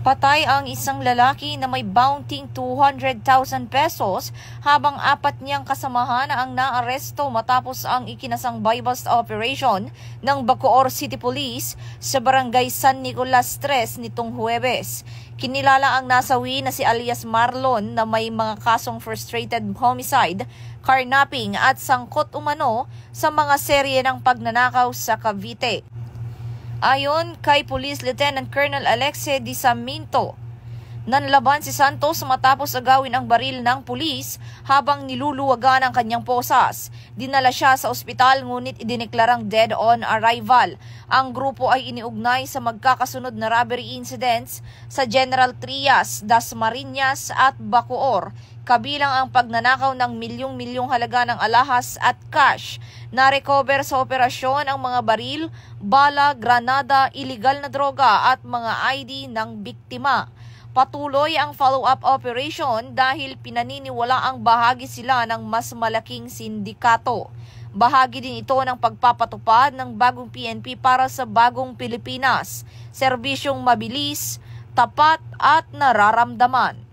Patay ang isang lalaki na may bounty 200,000 pesos habang apat niyang kasamahan ang naaresto matapos ang ikinasang buy-bust operation ng Bacoor City Police sa barangay San Nicolas 3 nitong Huwebes. Kinilala ang nasawi na si alias Marlon na may mga kasong frustrated homicide, carnapping at sangkot umano sa mga serye ng pagnanakaw sa Cavite. Ayon kay Police Lieutenant Colonel Alexe Di Saminto, nanlaban si Santos matapos agawin ang baril ng pulis habang niluluwagan ang kanyang posas. Dinala siya sa ospital ngunit idineklarang dead on arrival. Ang grupo ay iniugnay sa magkakasunod na robbery incidents sa General Trias, Dasmariñas at Bacoor, kabilang ang pagnanakaw ng milyong-milyong halaga ng alahas at cash. Na-recover sa operasyon ang mga baril, bala, granada, iligal na droga at mga ID ng biktima. Patuloy ang follow-up operation dahil pinaniniwala ang bahagi sila ng mas malaking sindikato. Bahagi din ito ng pagpapatupad ng bagong PNP para sa bagong Pilipinas, serbisyong mabilis, tapat at nararamdaman.